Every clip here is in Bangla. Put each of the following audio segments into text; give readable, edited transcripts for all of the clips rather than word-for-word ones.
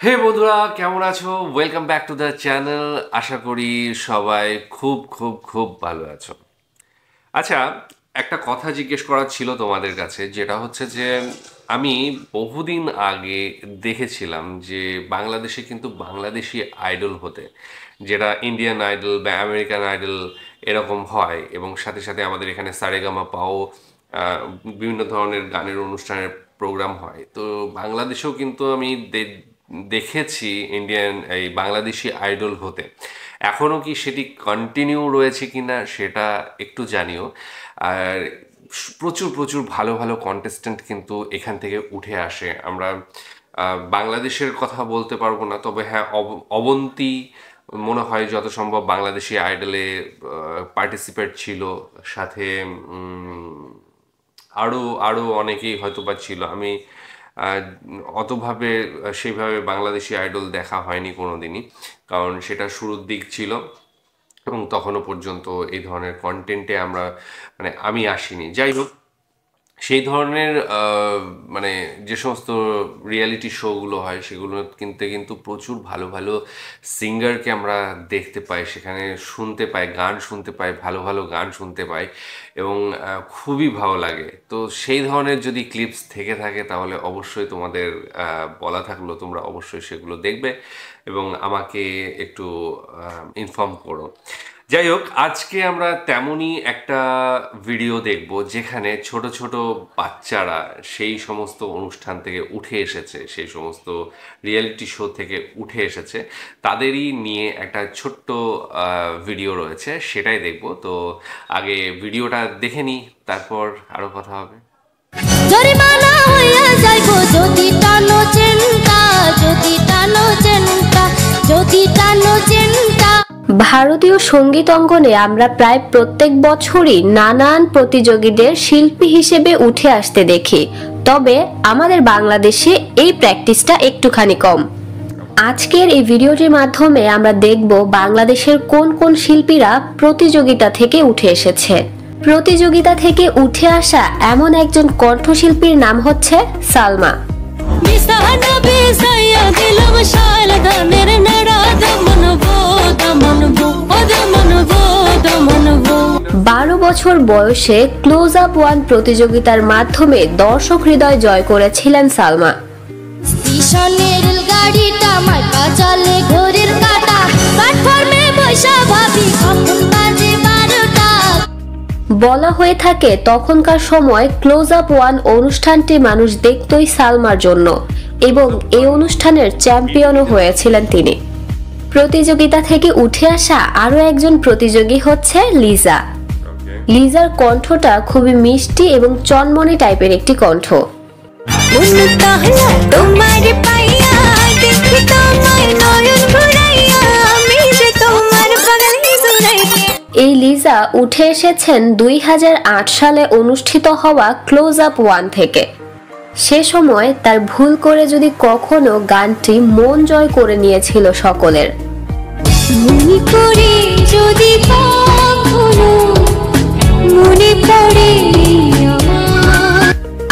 হে বন্ধুরা, কেমন আছো? Welcome back to the channel. আশা করি সবাই খুব খুব খুব ভালো আছো। আচ্ছা, একটা কথা জিজ্ঞেস করার ছিল তোমাদের কাছে, যেটা হচ্ছে যে আমি বহুদিন আগে দেখেছিলাম যে বাংলাদেশে কিন্তু বাংলাদেশি আইডল হতে, যেটা ইন্ডিয়ান আইডল বা আমেরিকান আইডল এরকম হয়, এবং সাথে সাথে আমাদের এখানে সারেগামা পাও বিভিন্ন ধরনের গানের অনুষ্ঠানের প্রোগ্রাম হয়। তো বাংলাদেশেও কিন্তু আমি দেখেছি ইন্ডিয়ান এই বাংলাদেশি আইডল হতে। এখনও কি সেটি কন্টিনিউ রয়েছে কিনা সেটা একটু জানিও। আর প্রচুর প্রচুর ভালো ভালো কন্টেস্টেন্ট কিন্তু এখান থেকে উঠে আসে। আমরা বাংলাদেশের কথা বলতে পারবো না, তবে হ্যাঁ, অবন্তী মনে হয় যত সম্ভব বাংলাদেশি আইডলে পার্টিসিপেট ছিল, সাথে আরও আরও অনেকেই হয়তো বা ছিল। আমি অতভাবে সেইভাবে বাংলাদেশি আইডল দেখা হয়নি কোনো দিনই, কারণ সেটা শুরুর দিক ছিল এবং তখনও পর্যন্ত এই ধরনের কন্টেন্টে আমি আসিনি। যাই হোক, সেই ধরনের মানে যে সমস্ত রিয়েলিটি শোগুলো হয় সেগুলো কিন্তু প্রচুর ভালো ভালো সিঙ্গারকে আমরা দেখতে পাই, সেখানে শুনতে পাই, গান শুনতে পাই, ভালো ভালো গান শুনতে পাই, এবং খুবই ভালো লাগে। তো সেই ধরনের যদি ক্লিপস থেকে থাকে তাহলে অবশ্যই তোমাদের বলা থাকলো, তোমরা অবশ্যই সেগুলো দেখবে এবং আমাকে একটু ইনফর্ম করো। যাই হোক, আজকে আমরা তেমনই একটা ভিডিও দেখব যেখানে ছোট ছোট বাচ্চারা সেই সমস্ত অনুষ্ঠান থেকে উঠে এসেছে, সেই সমস্ত রিয়েলিটি শো থেকে উঠে এসেছে, তাদেরই নিয়ে একটা ছোট্ট ভিডিও রয়েছে, সেটাই দেখব। তো আগে ভিডিওটা দেখে নিই, তারপর আরও কথা হবে। ভারতীয় সঙ্গীত অঙ্গনে আমরা প্রায় প্রত্যেক বছরই নানান প্রতিযোগীদের শিল্পী হিসেবে উঠে আসতে দেখি, তবে আমাদের বাংলাদেশে এই প্র্যাকটিসটা একটুখানি কম। আজকের এই ভিডিওটির মাধ্যমে আমরা দেখব বাংলাদেশের কোন কোন শিল্পীরা প্রতিযোগিতা থেকে উঠে এসেছে। প্রতিযোগিতা থেকে উঠে আসা এমন একজন কণ্ঠশিল্পীর নাম হচ্ছে সালমা। 12 বছর বয়সে ক্লোজ আপ ওয়ান প্রতিযোগিতার মাধ্যমে দর্শক হৃদয় জয় করেছিলেন সালমা। বলা হয়ে থাকে তখনকার সময় ক্লোজ আপ ওয়ান অনুষ্ঠানটি মানুষ দেখতই সালমার জন্য, এবং এই অনুষ্ঠানের চ্যাম্পিয়নও হয়েছিলেন তিনি। প্রতিযোগিতা থেকে উঠে আসা আরো একজন প্রতিযোগী হচ্ছে লিজা। লিজার কণ্ঠটা খুবই মিষ্টি এবং চনমনে টাইপের একটি কণ্ঠ। এই লিজা উঠে এসেছেন 2008 সালে অনুষ্ঠিত হওয়া ক্লোজ আপ ওয়ান থেকে। সে সময় তার ভুল করে যদি কখনো গানটি মন জয় করে নিয়েছিল সকলের।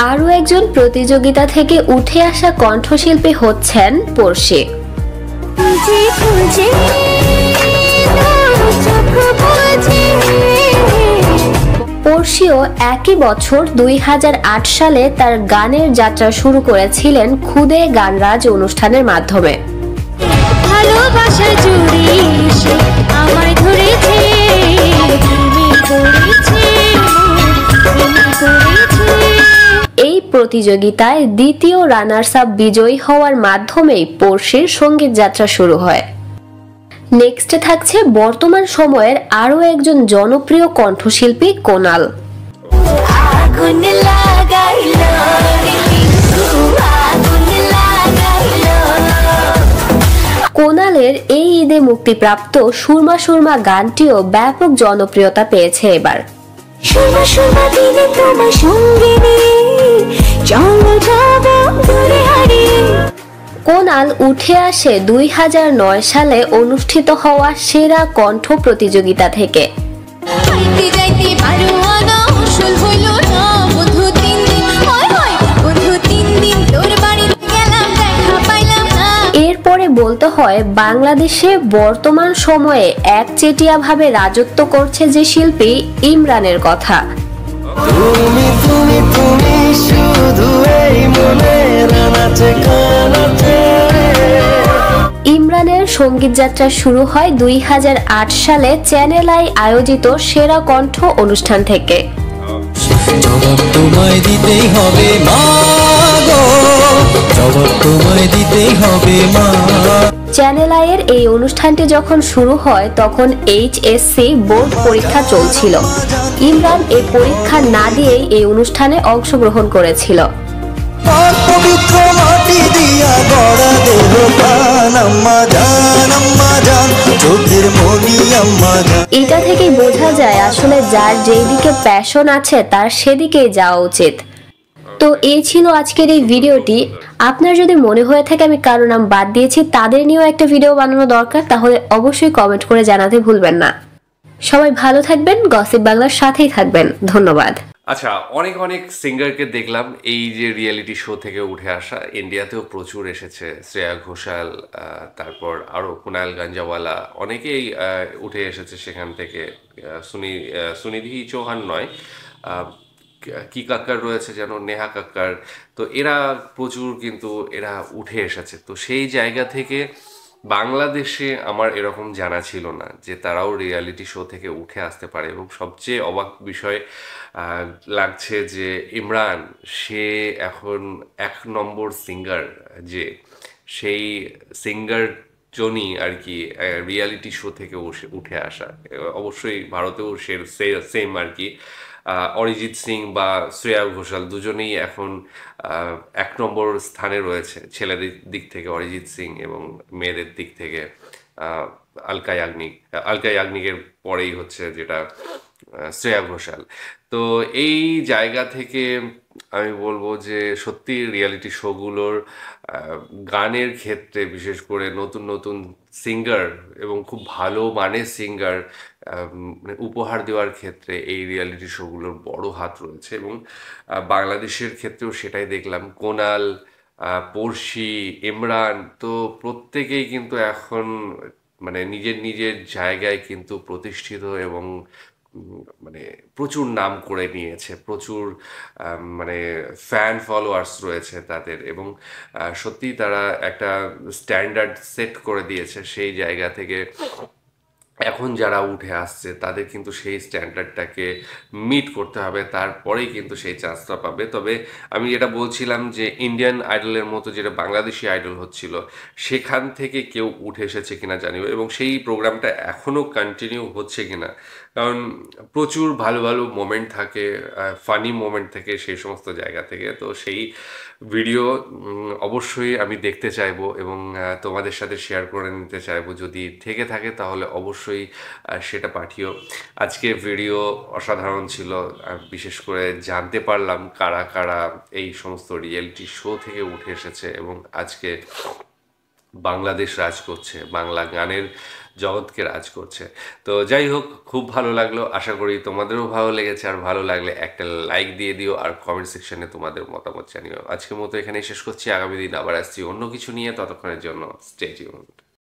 আরো একজন প্রতিযোগিতা থেকে উঠে আসা কণ্ঠশিল্পী হচ্ছেন পড়শি। পড়শিও একই বছর 2008 সালে তার গানের যাত্রা শুরু করেছিলেন খুদে গানরাজ অনুষ্ঠানের মাধ্যমে। এই প্রতিযোগিতায় দ্বিতীয় রানার্স আপ বিজয়ী হওয়ার মাধ্যমেই পড়শির সঙ্গীত যাত্রা শুরু হয়। নেক্সটে থাকছে বর্তমান সময়ের আরো একজন জনপ্রিয় কণ্ঠশিল্পী কোনাল। কোনালের এই ঈদে মুক্তিপ্রাপ্ত সুরমা সুরমা গানটিও ব্যাপক জনপ্রিয়তা পেয়েছে এবার। কোনাল উঠে আসে 2009 সালে অনুষ্ঠিত হওয়া সেরা কণ্ঠ প্রতিযোগিতা থেকে। বলতে হয় বাংলাদেশে বর্তমান সময়ে একচেটিয়াভাবে রাজত্ব করছে যে শিল্পী ইমরানের কথা। তুমি তুমি তুমি শুধু এই মনের নাচে গানাতে। ইমরানের সঙ্গীত যাত্রা শুরু হয় 2008 সালে চ্যানেল আই আয়োজিত সেরা কণ্ঠ অনুষ্ঠান থেকে। জবাব তোমায় দিতেই হবে মা গো, জবাব তোমায় দিতেই হবে মা। চ্যানেল আই এর এই অনুষ্ঠানটি যখন শুরু হয় তখন এইচএসসি বোর্ড পরীক্ষা চলছিল। ইমরান এই পরীক্ষা না দিয়েই এই অনুষ্ঠানে অংশগ্রহণ করেছিল। পবিত্র মাটি দিয়া গড়া দেহ প্রাণ আম্মা জান, আম্মা জান, চোখের মনি আম্মা জান। এটা থেকেই বোঝা যায় আসলে যার যেই দিকে প্যাশন আছে তার সেদিকেই যাওয়া উচিত। তো এই ছিল আজকের এই ভিডিওটি। আপনার যদি মনে হয়ে থাকে আমি কারো নাম বাদ দিয়েছি, তাদের নিয়েও একটা ভিডিও বানানো দরকার, তাহলে অবশ্যই কমেন্ট করে জানাতে ভুলবেন না। সবাই ভালো থাকবেন, গসিপ বাংলার সাথেই থাকবেন। ধন্যবাদ। আচ্ছা, অনেক অনেক সিঙ্গারকে দেখলাম এই যে রিয়েলিটি শো থেকে উঠে আসা। ইন্ডিয়াতেও প্রচুর এসেছে, শ্রেয়া ঘোষাল, তারপর আরও কুনাল গাঞ্জাওয়ালা, অনেকেই উঠে এসেছে সেখান থেকে। সুনিধি চৌহান নয়, কি কাক্কার রয়েছে যেন, নেহা কাক্কার। তো এরা প্রচুর কিন্তু এরা উঠে এসেছে। তো সেই জায়গা থেকে বাংলাদেশে আমার এরকম জানা ছিল না যে তারাও রিয়ালিটি শো থেকে উঠে আসতে পারে। এবং সবচেয়ে অবাক বিষয় লাগছে যে ইমরান, সে এখন 1 নম্বর সিঙ্গার, যে সেই সিঙ্গার জনই আর কি রিয়ালিটি শো থেকে উঠে আসা। অবশ্যই ভারতেও সেম আর কি। অরিজিৎ সিং বা শ্রেয়া ঘোষাল দুজনেই এখন 1 নম্বর স্থানে রয়েছে, ছেলেদের দিক থেকে অরিজিৎ সিং এবং মেয়েদের দিক থেকে আলকা ইয়াগনিকের পরেই হচ্ছে যেটা শ্রেয়া ঘোষাল। তো এই জায়গা থেকে আমি বলবো যে সত্যি রিয়ালিটি শোগুলোর গানের ক্ষেত্রে, বিশেষ করে নতুন নতুন সিঙ্গার এবং খুব ভালো মানের সিঙ্গার উপহার দেওয়ার ক্ষেত্রে এই রিয়ালিটি শোগুলোর বড় হাত রয়েছে। এবং বাংলাদেশের ক্ষেত্রেও সেটাই দেখলাম। কোনাল, পড়শি, ইমরান, তো প্রত্যেকেই কিন্তু এখন মানে নিজের নিজের জায়গায় কিন্তু প্রতিষ্ঠিত এবং মানে প্রচুর নাম করে নিয়েছে, প্রচুর মানে ফ্যান ফলোয়ার্স রয়েছে তাদের। এবং সত্যি তারা একটা স্ট্যান্ডার্ড সেট করে দিয়েছে। সেই জায়গা থেকে এখন যারা উঠে আসছে তাদের কিন্তু সেই স্ট্যান্ডার্ডটাকে মিট করতে হবে, তারপরেই কিন্তু সেই চান্সটা পাবে। তবে আমি যেটা বলছিলাম যে ইন্ডিয়ান আইডলের মতো যেটা বাংলাদেশি আইডল হচ্ছিল, সেখান থেকে কেউ উঠে এসেছে কিনা জানিও, এবং সেই প্রোগ্রামটা এখনও কন্টিনিউ হচ্ছে কিনা। কারণ প্রচুর ভালো ভালো মোমেন্ট থাকে, ফানি মোমেন্ট থাকে সেই সমস্ত জায়গা থেকে। তো সেই ভিডিও অবশ্যই আমি দেখতে চাইবো এবং তোমাদের সাথে শেয়ার করে নিতে চাইবো। যদি থেকে থাকে তাহলে অবশ্যই সেটা পাঠিও। আজকে ভিডিও অসাধারণ ছিল, বিশেষ করে জানতে পারলাম কারা কারা এই সমস্ত রিয়েলিটি শো থেকে উঠে এসেছে এবং আজকে বাংলাদেশ রাজ করছে, বাংলা গানের জগৎকে রাজ করছে। তো যাই হোক, খুব ভালো লাগলো, আশা করি তোমাদেরও ভালো লেগেছে। আর ভালো লাগলে একটা লাইক দিয়ে দিও আর কমেন্ট সেকশনে তোমাদের মতামত জানিও। আজকের মতো এখানেই শেষ করছি, আগামী দিন আবার আসছি অন্য কিছু নিয়ে। ততক্ষণের জন্য স্টে টিউনড।